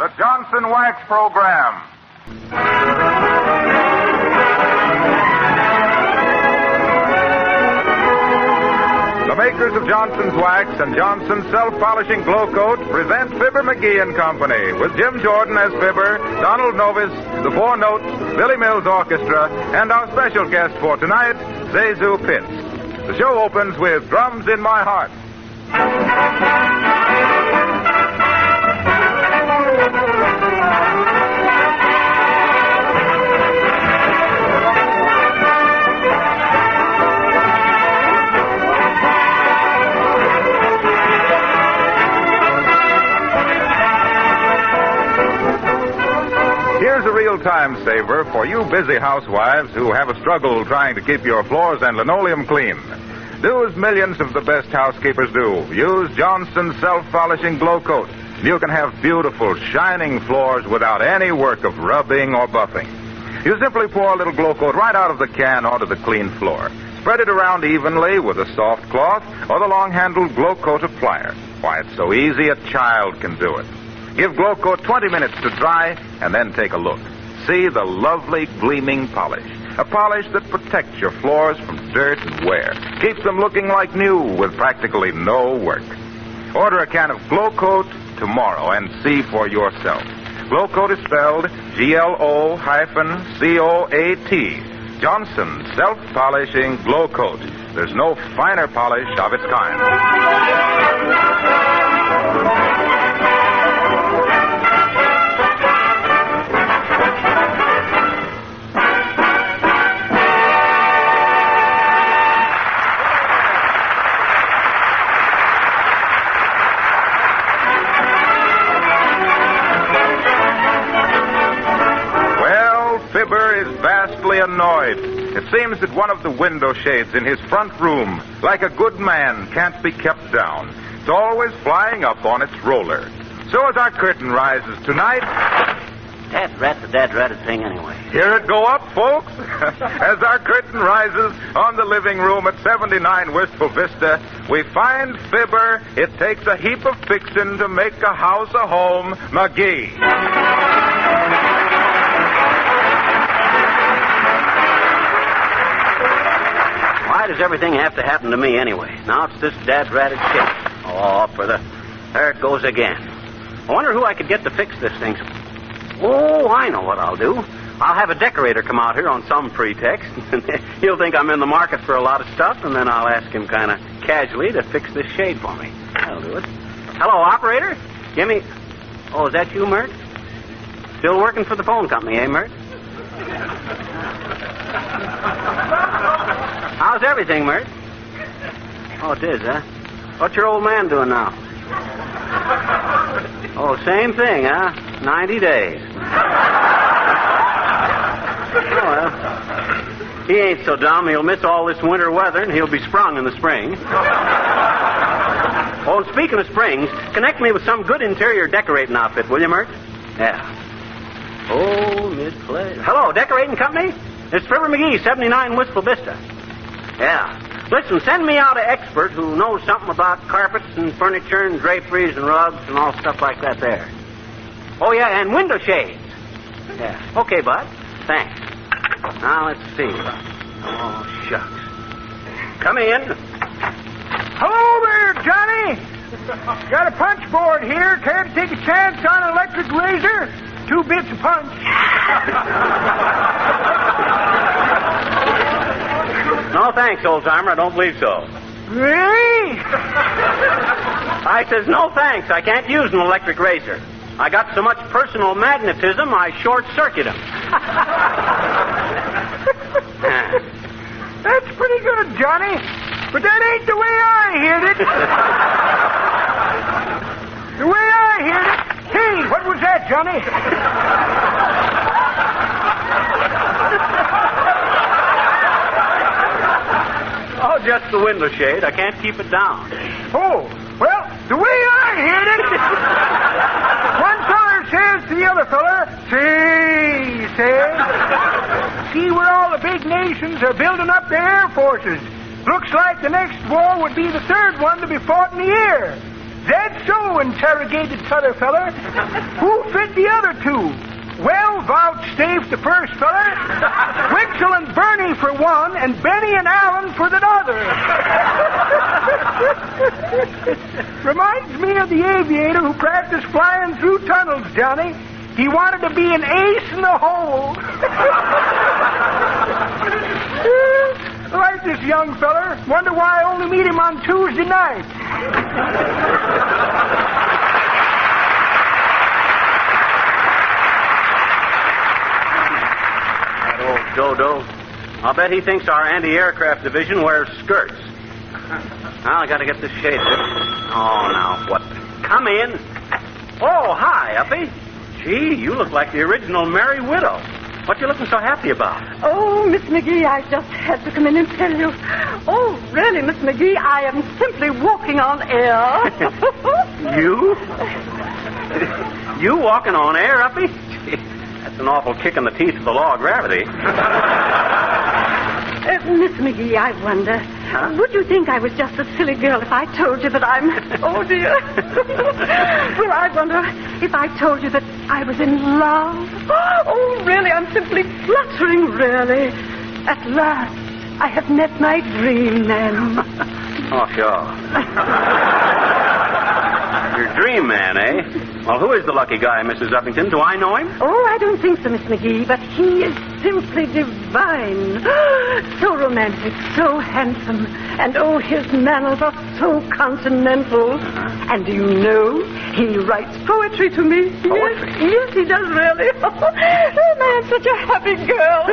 The Johnson Wax Program. The makers of Johnson's Wax and Johnson's Self-Polishing Glow Coat present Fibber McGee and Company with Jim Jordan as Fibber, Donald Novis, the Four Notes, Billy Mills Orchestra, and our special guest for tonight, Zazu Pitts. The show opens with Drums in My Heart. Here's a real time saver for you busy housewives who have a struggle trying to keep your floors and linoleum clean. Do as millions of the best housekeepers do. Use Johnson's Self-Polishing Glow Coat. You can have beautiful, shining floors without any work of rubbing or buffing. You simply pour a little Glow Coat right out of the can onto the clean floor. Spread it around evenly with a soft cloth or the long-handled Glow Coat applier. Why, it's so easy a child can do it. Give Glow Coat 20 minutes to dry, and then take a look. See the lovely, gleaming polish. A polish that protects your floors from dirt and wear. Keeps them looking like new with practically no work. Order a can of Glow Coat tomorrow and see for yourself. Glow Coat is spelled Glocoat. Johnson Self-Polishing Glow Coat. There's no finer polish of its kind. Fibber is vastly annoyed. It seems that one of the window shades in his front room, like a good man, can't be kept down. It's always flying up on its roller. So as our curtain rises tonight... That rat's a dead-ratted thing anyway. Hear it go up, folks? As our curtain rises on the living room at 79 Wistful Vista, we find Fibber, it takes a heap of fixin' to make a house a home, McGee. Why does everything have to happen to me anyway? Now it's this dad-ratted shit. Oh, there it goes again. I wonder who I could get to fix this thing. Oh, I know what I'll do. I'll have a decorator come out here on some pretext. He'll think I'm in the market for a lot of stuff, and then I'll ask him kind of casually to fix this shade for me. That'll do it. Hello, operator? Give me... Oh, is that you, Mert? Still working for the phone company, eh, Mert? How's everything, Mert? Oh, it is, huh? What's your old man doing now? Oh, same thing, huh? 90 days. Oh, well. He ain't so dumb. He'll miss all this winter weather, and he'll be sprung in the spring. Oh, and speaking of springs, connect me with some good interior decorating outfit, will you, Mert? Yeah. Oh, Miss Clay. Hello, decorating company? It's Fibber McGee, 79 Wistful Vista. Yeah. Listen, send me out an expert who knows something about carpets and furniture and draperies and rugs and all stuff like that there. Oh, yeah, and window shades. Yeah. Okay, bud. Thanks. Now, let's see. Oh, shucks. Come in. Hello there, Johnny. Got a punch board here. Care to take a chance on an electric razor? 2 bits of punch. No, thanks, old-timer. I don't believe so. Really? I says, no, thanks. I can't use an electric razor. I got so much personal magnetism, I short-circuit him. That's pretty good, Johnny. But that ain't the way I heard it. The way I heard it... Hey, what was that, Johnny? Oh, just the window shade. I can't keep it down. Oh, well, the way I heard it... One feller says to the other feller, say, see where all the big nations are building up their air forces. Looks like the next war would be the third one to be fought in the air. That's so, interrogated t'other feller. Who fit the other two? Well, vouchsafe the first feller. Wixel and Bernie for one, and Benny and Allen for the other. Reminds me of the aviator who practiced flying through tunnels, Johnny. He wanted to be an ace in the hole. Like this young feller. Wonder why I only meet him on Tuesday night. That old dodo. I'll bet he thinks our anti-aircraft division wears skirts. Now I gotta get this shade. Oh, now what? Come in. Oh, hi, Uppy. Gee, you look like the original Merry Widow. What you looking so happy about? Oh, Miss McGee, I just had to come in and tell you. Oh, really, Miss McGee, I am simply walking on air. You? You walking on air, Uppy? That's an awful kick in the teeth of the law of gravity. Miss McGee, I wonder, would you think I was just a silly girl if I told you that I'm... Oh, dear. Well, I wonder if I told you that I was in love. Oh, really, I'm simply fluttering, really. At last, I have met my dream man. Oh, sure. Your dream man, eh? Well, who is the lucky guy, Mrs. Uppington? Do I know him? Oh, I don't think so, Miss McGee, but he is simply divine. So romantic, so handsome, and oh, his manners are so continental. And do you know, he writes poetry to me. Poetry? Yes, he does really. Oh, man, such a happy girl.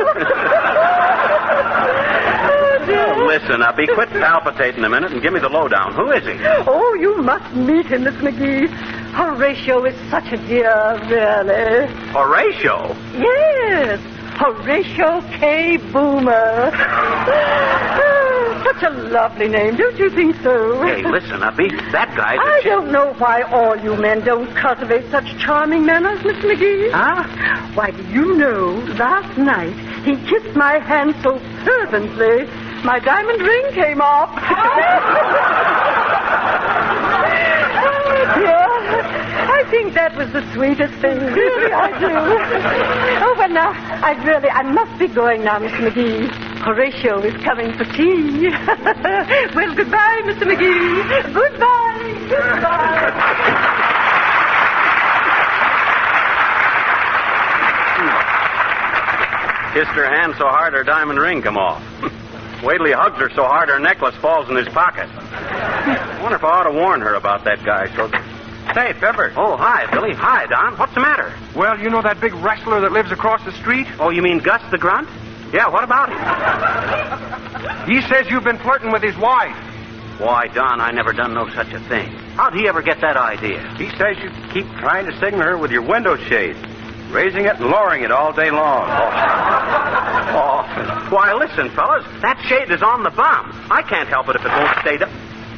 Oh, dear. Listen, Uppy, quit palpitating a minute and give me the lowdown. Who is he? Oh, you must meet him, Miss McGee. Horatio is such a dear, really. Horatio? Yes, Horatio K. Boomer. Such a lovely name, don't you think so? Hey, listen, Uppy, that guy's a I don't know why all you men don't cultivate such charming manners, Miss McGee. Huh? Why, do you know, last night he kissed my hand so fervently, my diamond ring came off. Yeah, I think that was the sweetest thing. Really, I do. Oh, well, now, I must be going now, Mr. McGee. Horatio is coming for tea. Well, goodbye, Mr. McGee. Goodbye. Goodbye. Kissed her hand so hard her diamond ring come off. Wait till he hugs her so hard her necklace falls in his pocket. I wonder if I ought to warn her about that guy. So, Say, Pepper. oh, hi, Billy. Hi, Don. What's the matter? Well, you know that big wrestler that lives across the street? Oh, you mean Gus the Grunt? Yeah, what about him? He says you've been flirting with his wife. Why, Don, I never done no such a thing. How'd he ever get that idea? He says you keep trying to signal her with your window shade, raising it and lowering it all day long. Oh, why, listen, fellas. That shade is on the bum. I can't help it if it won't stay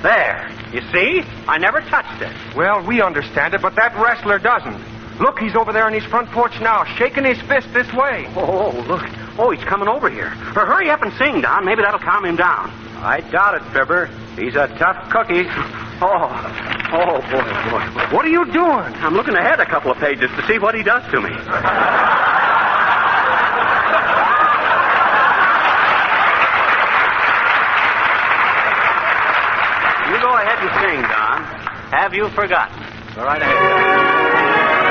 there. You see? I never touched it. Well, we understand it, but that wrestler doesn't. Look, he's over there on his front porch now, shaking his fist this way. Oh, look. Oh, he's coming over here. Hurry up and sing, Don. Maybe that'll calm him down. I doubt it, Fibber. He's a tough cookie. Oh, boy. What are you doing? I'm looking ahead a couple of pages to see what he does to me. You go ahead and sing, Don. Have you forgotten? Go right ahead.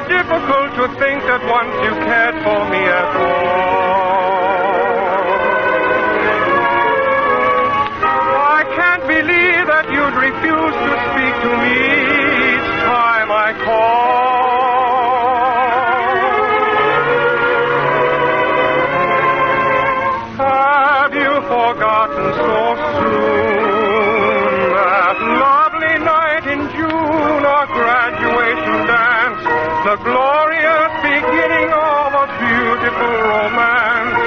Difficult to think that once you cared for me at all. I can't believe that you'd refuse to speak to me each time I call. Have you forgotten so soon that lovely night in June, our graduation dance? The glorious beginning of a beautiful romance.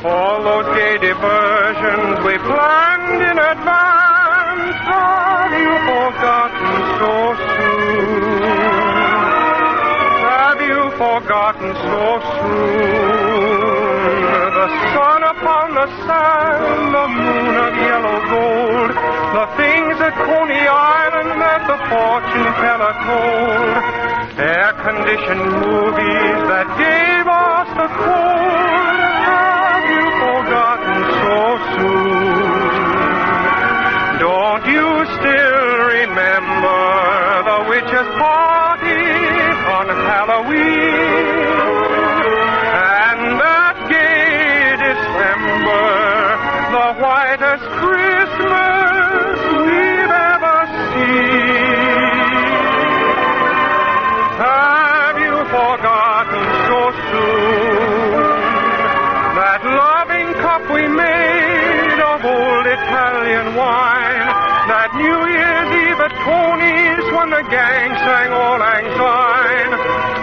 All those gay diversions we planned in advance. Have you forgotten so soon? Have you forgotten so soon. The sun upon the sand, the moon of yellow gold, the things at Coney Island that the fortune teller told, air-conditioned movies that gave us the cold, have you forgotten so soon? Don't you still remember the witch's party on Halloween? And that gay December, the whitest Christmas we've ever seen. Have you forgotten so soon that loving cup we made of old Italian wine? That New Year's Eve at Tony's when the gang sang Auld Lang Syne.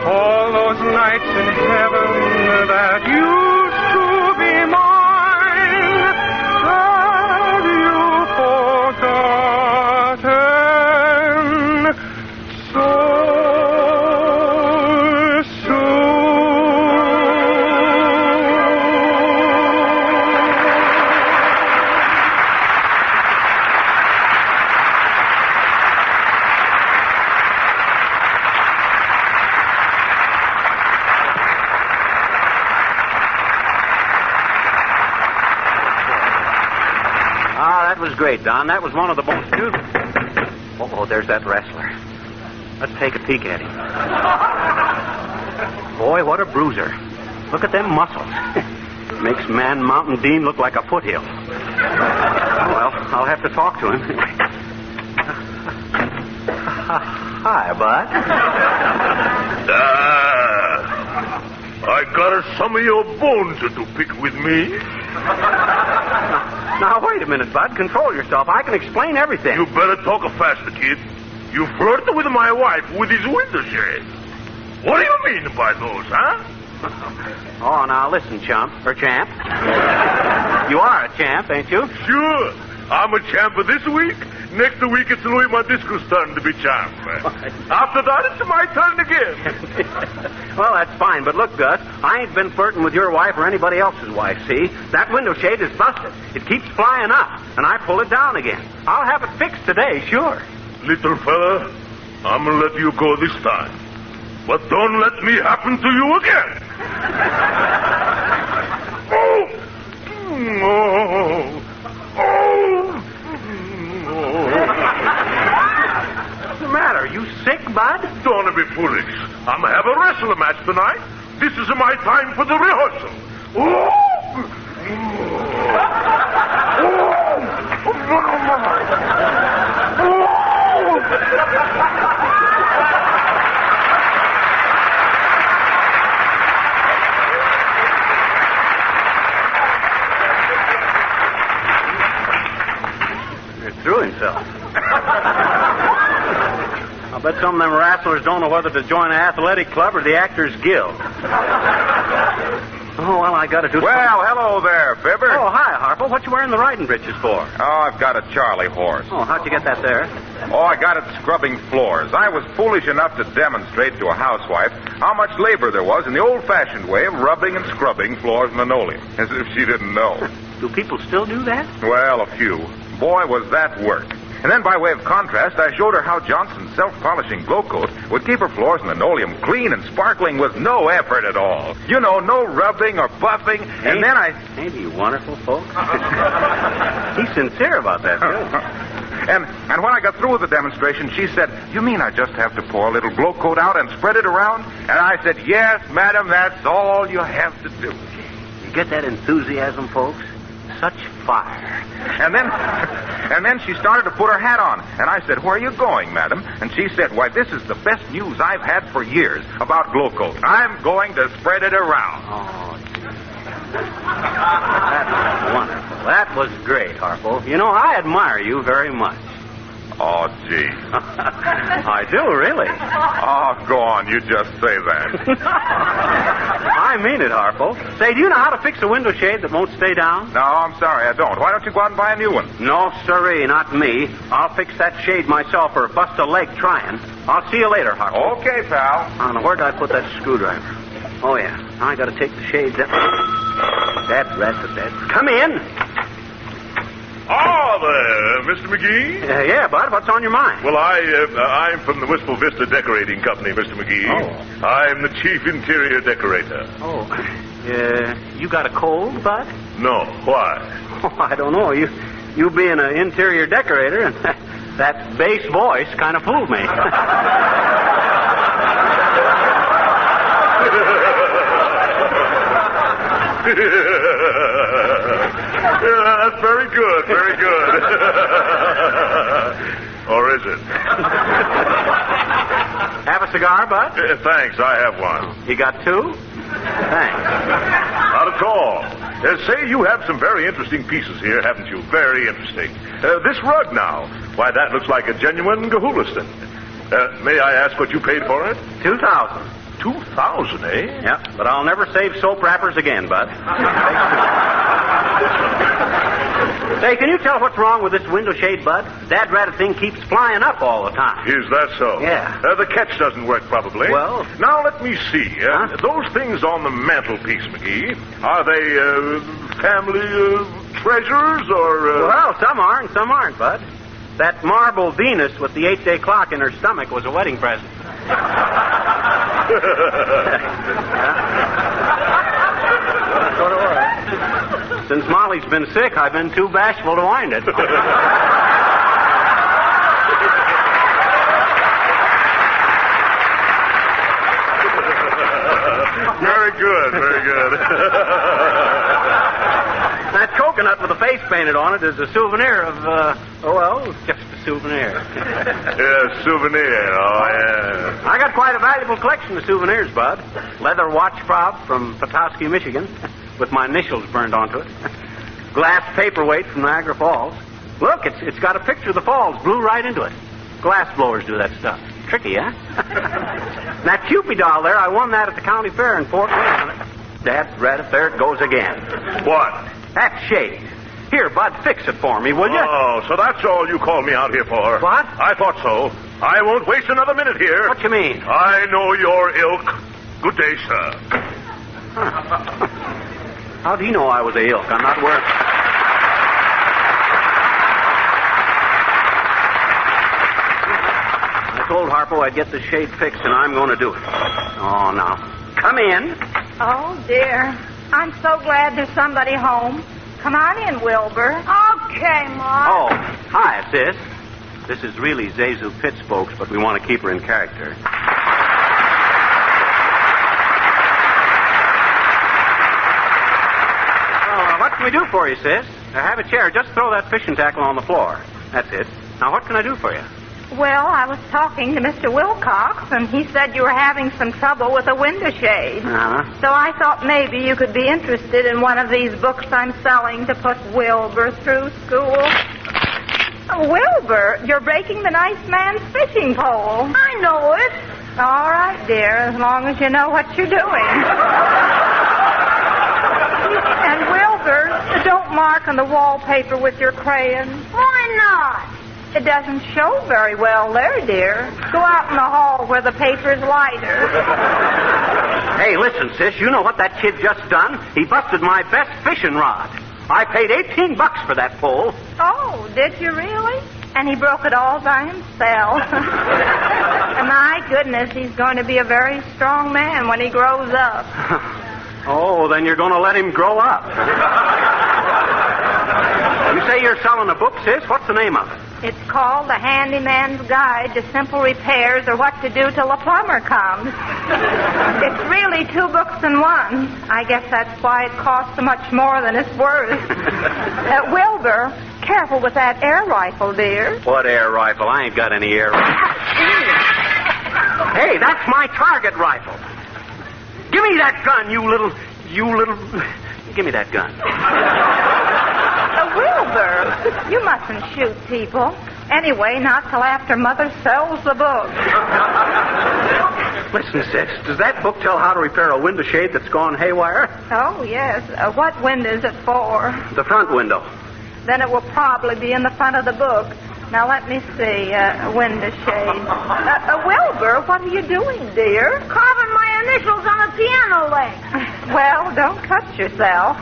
All those nights in heaven that used to be mine. Have you forgotten so soon? That was great, Don. That was one of the most beautiful. Oh, there's that wrestler. Let's take a peek at him. Boy, what a bruiser. Look at them muscles. Makes Man Mountain Dean look like a foothill. Well, I'll have to talk to him. Hi, Bud. I got some of your bones to pick with me. Now, wait a minute, Bud. Control yourself. I can explain everything. You better talk faster, kid. You flirted with my wife with his window shade. What do you mean by those, huh? Oh, now listen, champ. You are a champ, ain't you? Sure. I'm a champ this week. Next week it's Louis Madisco's turn to be champ. After that, it's my turn again. Well, that's fine, but look, Gus, I ain't been flirting with your wife or anybody else's wife, see? That window shade is busted. It keeps flying up, and I pull it down again. I'll have it fixed today, sure. Little fella, I'm gonna let you go this time. But don't let me happen to you again. Oh! What's the matter? You sick, Bud? Don't be foolish. I'm gonna have a wrestling match tonight. This is my time for the rehearsal. He threw himself. I bet some of them wrestlers don't know whether to join an athletic club or the Actors Guild. Oh, well, I got to do something. Well, hello there, Fibber. Oh, hi, Harpo. What you wearing the riding breeches for? Oh, I've got a Charlie horse. Oh, how'd you get that there? Oh, I got it scrubbing floors. I was foolish enough to demonstrate to a housewife how much labor there was in the old-fashioned way of rubbing and scrubbing floors and linoleum, as if she didn't know. Do people still do that? Well, a few. Boy, was that work. And then by way of contrast, I showed her how Johnson's self-polishing glow coat would keep her floors and linoleum clean and sparkling with no effort at all. You know, no rubbing or buffing. And then I... Ain't he wonderful, folks? He's sincere about that, too. And when I got through with the demonstration, she said, "You mean I just have to pour a little glow coat out and spread it around?" And I said, "Yes, madam, that's all you have to do." You get that enthusiasm, folks? Such fire. And then she started to put her hat on. And I said, "Where are you going, madam?" And she said, "Why, this is the best news I've had for years about glow coat. I'm going to spread it around." Oh, that was wonderful. That was great, Harpo. You know, I admire you very much. Oh, gee. I do, really. Oh, go on. You just say that. I mean it, Harpo. Say, do you know how to fix a window shade that won't stay down? No, I'm sorry, I don't. Why don't you go out and buy a new one? No, sirree, not me. I'll fix that shade myself or bust a leg trying. I'll see you later, Harpo. Okay, pal. Now, where did I put that screwdriver? Oh, yeah. Now I got to take the shades up. That's right. Come in. Oh, there, Mr. McGee. Yeah, Bud. What's on your mind? Well, I'm from the Wistful Vista Decorating Company, Mr. McGee. Oh. I'm the chief interior decorator. Oh. You got a cold, Bud? No, why? Oh, I don't know. You being an interior decorator, and that bass voice kind of fooled me. Yeah, that's very good, very good. Or is it? Have a cigar, Bud? Thanks, I have one. You got two? Thanks. Not at all. Say, you have some very interesting pieces here, haven't you? Very interesting. This rug now, why, that looks like a genuine Gahulistan. May I ask what you paid for it? $2,000. 2,000, eh? Yep, but I'll never save soap wrappers again, Bud. Say, can you tell what's wrong with this window shade, Bud? That ratted thing keeps flying up all the time. Is that so? Yeah. The catch doesn't work, probably. Well... Now, let me see. Huh? Those things on the mantelpiece, McGee, are they family treasures, or... Well, some are and some aren't, Bud. That marble Venus with the 8-day clock in her stomach was a wedding present. Sort of was. Since Molly's been sick, I've been too bashful to wind it. Very good, very good. That coconut with the face painted on it is a souvenir of, just a souvenir. Yeah, souvenir, oh, yeah. I got quite a valuable collection of souvenirs, Bud. Leather watch fob from Petoskey, Michigan, with my initials burned onto it. Glass paperweight from Niagara Falls. Look, it's got a picture of the falls, blew right into it. Glass blowers do that stuff. Tricky, huh? That Cupid doll there, I won that at the county fair in Fort Wayne. That's right up there it goes again. What? That shade. Here, Bud, fix it for me, will you? Oh, so that's all you called me out here for. What? I thought so. I won't waste another minute here. What you mean? I know your ilk. Good day, sir. How do you know I was a ilk? I'm not worth... I told Harpo I'd get the shade fixed, and I'm going to do it. Oh, now. Come in. Oh, dear. I'm so glad there's somebody home. Come on in, Wilbur. Okay, Ma. Oh, hi, sis. This is really Zazu Pitts, folks, but we want to keep her in character. What can we do for you, sis? Have a chair. Just throw that fishing tackle on the floor. That's it. Now, what can I do for you? Well, I was talking to Mr. Wilcox, and he said you were having some trouble with a window shade. Uh-huh. So I thought maybe you could be interested in one of these books I'm selling to put Wilbur through school. Oh, Wilbur, you're breaking the nice man's fishing pole. I know it. All right, dear, as long as you know what you're doing. And Wilbur, don't mark on the wallpaper with your crayon. Why not? It doesn't show very well there, dear. Go out in the hall where the paper's lighter. Hey, listen, sis, you know what that kid just done? He busted my best fishing rod. I paid $18 for that pole. Oh, did you really? And he broke it all by himself. And my goodness, he's going to be a very strong man when he grows up. Oh, then you're going to let him grow up. You say you're selling a book, sis? What's the name of it? It's called The Handyman's Guide to Simple Repairs or What to Do Till a Plumber Comes. It's really 2 books in one. I guess that's why it costs so much more than it's worth. Wilbur, careful with that air rifle, dear. What air rifle? I ain't got any air rifle. Hey, that's my target rifle. Give me that gun, you little... Give me that gun. Wilbur, you mustn't shoot people. Anyway, not till after Mother sells the book. Listen, sis, does that book tell how to repair a window shade that's gone haywire? Oh, yes. What window is it for? The front window. Then it will probably be in the front of the book. Now, let me see. Window shade. Wilbur, what are you doing, dear? Carving my initials on a piano leg. Well, don't cut yourself.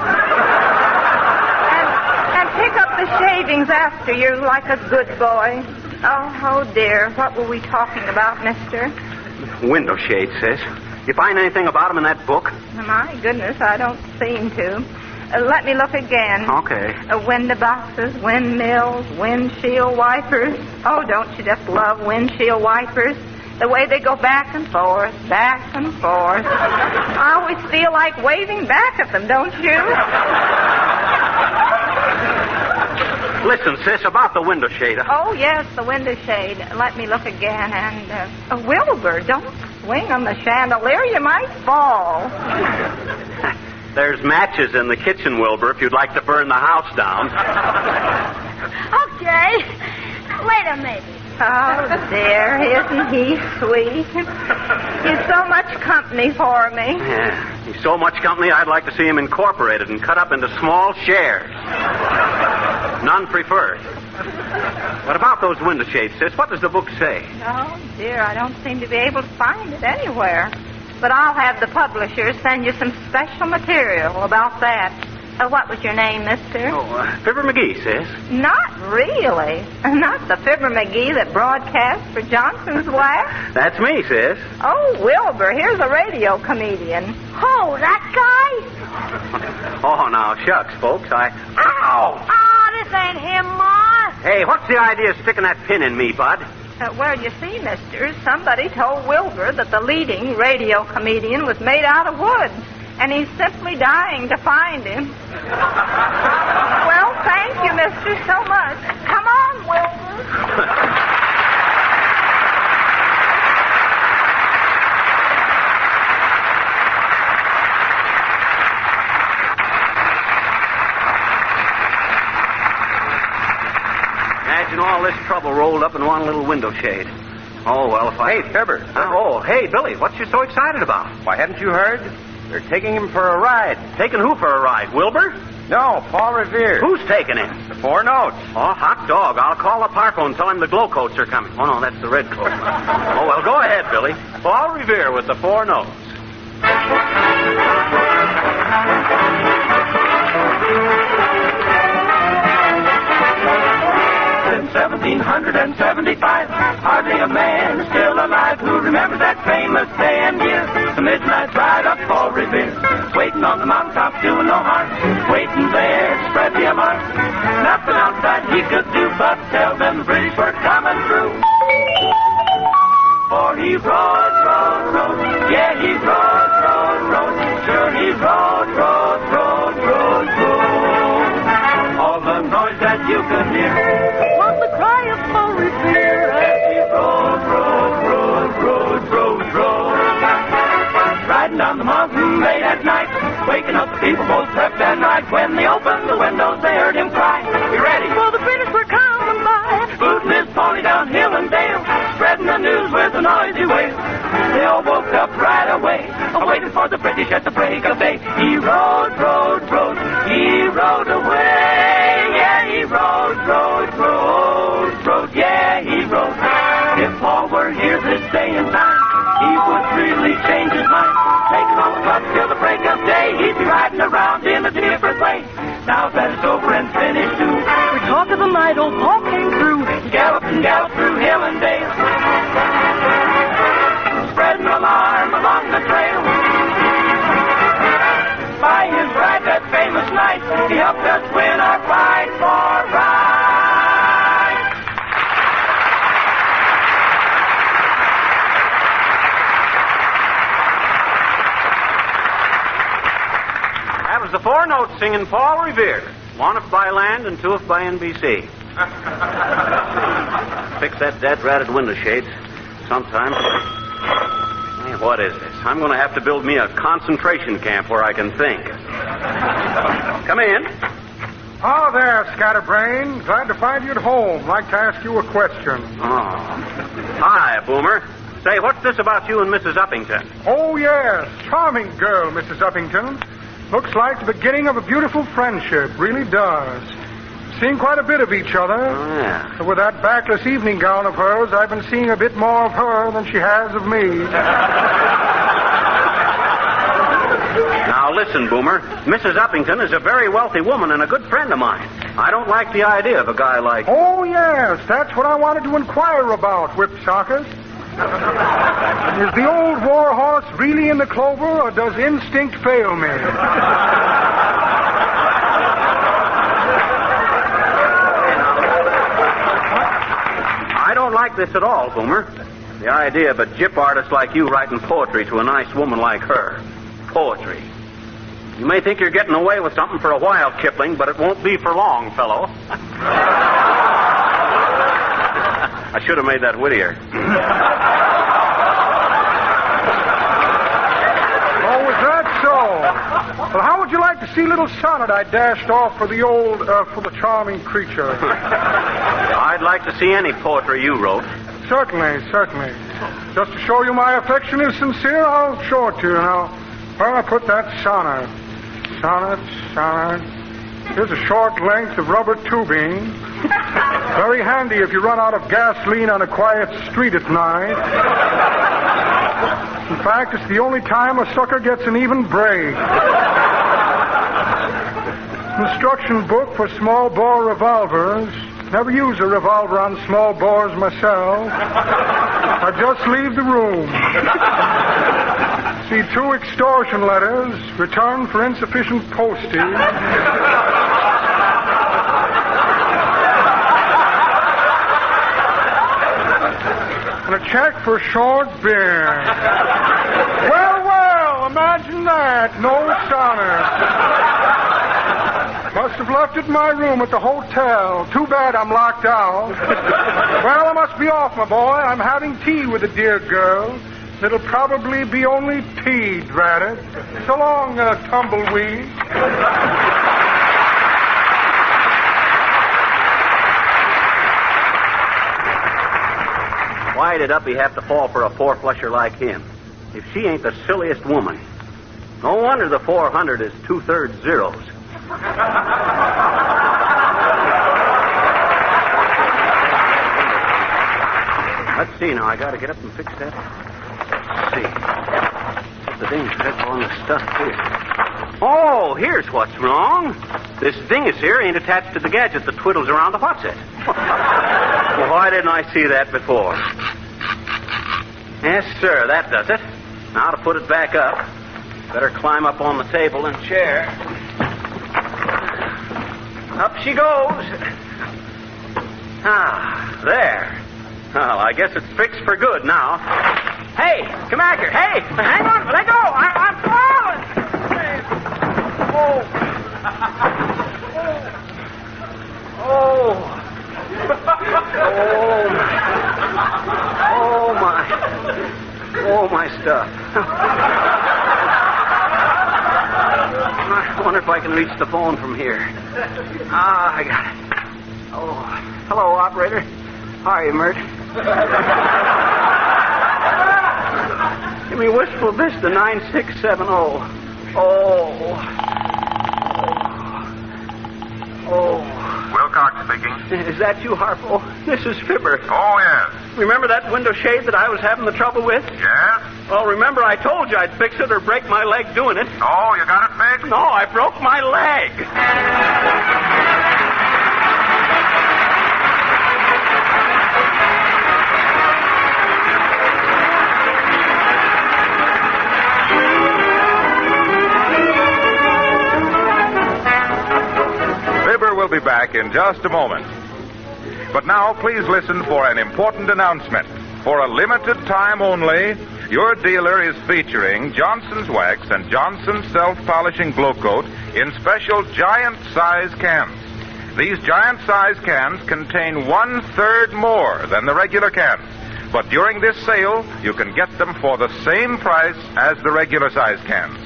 and pick up the shavings after you like a good boy. Oh, dear. What were we talking about, mister? Window shade, sis. You find anything about them in that book? My goodness, I don't seem to. Let me look again. Okay. Window boxes, windmills, windshield wipers. Oh, don't you just love windshield wipers? The way they go back and forth, back and forth. I always feel like waving back at them, don't you? Listen, sis, about the window shade. Oh, yes, the window shade. Let me look again. And, Wilbur, don't swing on the chandelier. You might fall. There's matches in the kitchen, Wilbur, if you'd like to burn the house down. Okay. Later, maybe. Oh, dear, isn't he sweet? He's so much company for me. Yeah, he's so much company, I'd like to see him incorporated and cut up into small shares. None preferred. What about those window shades, sis? What does the book say? Oh, dear, I don't seem to be able to find it anywhere. But I'll have the publisher send you some special material about that. What was your name, mister? Fibber McGee, sis. Not really. Not the Fibber McGee that broadcasts for Johnson's Wax. That's me, sis. Oh, Wilbur, here's a radio comedian. Oh, that guy? Oh, now, shucks, folks. Ow! Oh, this ain't him, Ma. Hey, what's the idea of sticking that pin in me, bud? Well, you see, mister, somebody told Wilbur that the leading radio comedian was made out of wood, and he's simply dying to find him. Well, thank you, mister, so much. Come on, Wilbur. Imagine all this trouble rolled up in one little window shade. Oh, well, if I... Hey, Fibber. Hey, Billy, what you so excited about? Why, haven't you heard? They're taking him for a ride. Taking who for a ride, Wilbur? No, Paul Revere. Who's taking him? The 4 Notes. Oh, hot dog. I'll call the Parco and tell him the glow coats are coming. Oh, no, that's the red coat. Oh, well, go ahead, Billy. Paul Revere with the 4 Notes. 1775, hardly a man is still alive who remembers that famous day and year. The midnight ride up for Revere, waiting on the mountaintop, doing no harm, waiting there to spread the alarm. Nothing outside he could do but tell them the British were coming through. For he rode, yeah, he rode, sure he rode. All the noise that you could hear was the cry of Paul Revere as he rode. Riding down the mountain late at night, waking up the people both slept at night. When they opened the windows, they heard him cry, "You ready?" For the British were coming by, booting his pony down hill and dale, spreading the news with a noisy wail. They all woke up right away, waiting for the British at the break of day. He rode, he rode away. Yeah, he rode, yeah, he rode. If Paul were here this day and time, he would really change his mind. Taking all the clubs till the break of day, he'd be riding around in a different way. Now that it's over and finished too, we talk of the night old Paul came through. He galloped and galloped through hill and dale, spreading alarm along the trail. By his ride that famous night, he helped us win our fight for right. That was the 4 Notes singing Paul Revere. 1 by land and 2 by NBC. Fix that dead-ratted window shades sometime. Hey, what is this? I'm going to have to build me a concentration camp where I can think. Come in. Oh, there, Scatterbrain. Glad to find you at home. Like to ask you a question. Oh. Hi, Boomer. Say, what's this about you and Mrs. Uppington? Oh, yes. Charming girl, Mrs. Uppington. Looks like the beginning of a beautiful friendship. Really does. Seen quite a bit of each other. Oh, yeah. With that backless evening gown of hers, I've been seeing a bit more of her than she has of me. Now, listen, Boomer. Mrs. Uppington is a very wealthy woman and a good friend of mine. I don't like the idea of a guy like... Oh, yes. That's what I wanted to inquire about, Whipsockers. Is the old war horse really in the clover, or does instinct fail me? I don't like this at all, Boomer. The idea of a gyp artist like you writing poetry to a nice woman like her. Poetry. You may think you're getting away with something for a while, Kipling, but it won't be for long, fellow. I should have made that wittier. Oh, was that so? Well, how would you like to see little sonnet I dashed off for the charming creature? I'd like to see any poetry you wrote. Certainly. Just to show you my affection is sincere, I'll show it to you now. Well, I put that sonnet. Here's a short length of rubber tubing. Very handy if you run out of gasoline on a quiet street at night. In fact, it's the only time a sucker gets an even break. Instruction book for small bore revolvers. Never use a revolver on small bores myself. I just leave the room. See 2 extortion letters, return for insufficient postage. And a check for short beer. Well, imagine that. No sonnet. Must have left it in my room at the hotel. Too bad I'm locked out. Well, I must be off, my boy. I'm having tea with a dear girl. It'll probably be only tea, drat it. So long, tumbleweed. Why did Uppy have to fall for a four-flusher like him? If she ain't the silliest woman. No wonder the 400 is 2/3 zeros. Let's see now. I got to get up and fix that. Let's see. Put the dang thread on the stuff here. Oh, here's what's wrong. This dingus here ain't attached to the gadget that twiddles around the what's-it. Well, why didn't I see that before? Yes, sir, that does it. Now to put it back up, better climb up on the table and chair. Up she goes. Ah, there. Well, I guess it's fixed for good now. Hey, come back here. Hey, hang on, let go. I'm falling. Oh, my stuff. I wonder if I can reach the phone from here. Ah, I got it. Oh, hello, operator. How are you, Mert? Give me Wistful Vista 9670. Oh. Wilcox speaking. Is that you, Harpo? This is Fibber. Oh, yes. Remember that window shade that I was having the trouble with? Yes? Well, remember I told you I'd fix it or break my leg doing it. Oh, you got it fixed? No, I broke my leg. Fibber will be back in just a moment. But now, please listen for an important announcement. For a limited time only, your dealer is featuring Johnson's Wax and Johnson's Self-Polishing Glow Coat in special giant-size cans. These giant-size cans contain 1/3 more than the regular cans. But during this sale, you can get them for the same price as the regular-size cans.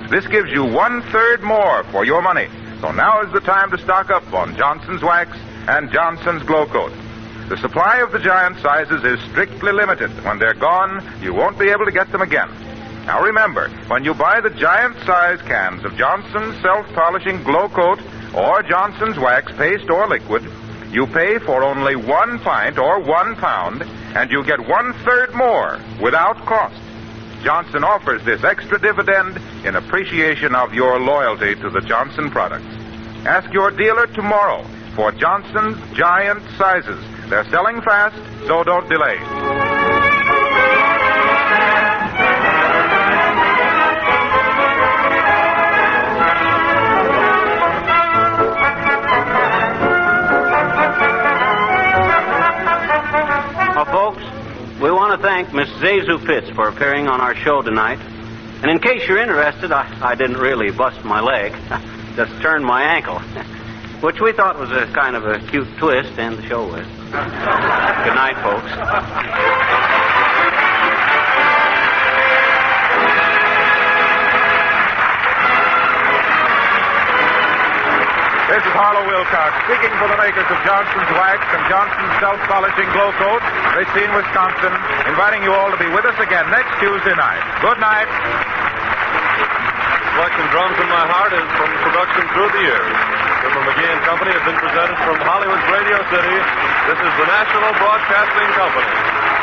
This gives you 1/3 more for your money. So now is the time to stock up on Johnson's Wax and Johnson's Glow Coat. The supply of the giant sizes is strictly limited. When they're gone, you won't be able to get them again. Now remember, when you buy the giant size cans of Johnson's Self-Polishing Glow Coat, or Johnson's Wax Paste or Liquid, you pay for only 1 pint or 1 pound, and you get 1/3 more without cost. Johnson offers this extra dividend in appreciation of your loyalty to the Johnson products. Ask your dealer tomorrow for Johnson's giant sizes. They're selling fast, so don't delay. Folks, we want to thank Miss Zazu Pitts for appearing on our show tonight. And in case you're interested, I didn't really bust my leg, just turned my ankle, which we thought was a kind of a cute twist to end the show with. Good night, folks. This is Harlow Wilcox speaking for the makers of Johnson's Wax and Johnson's Self-Polishing Glow Coat, Racine, Wisconsin, inviting you all to be with us again next Tuesday night. Good night. Selection Drums in My Heart is from production Through the Years. Fibber McGee and Company has been presented from Hollywood's Radio City. This is the National Broadcasting Company.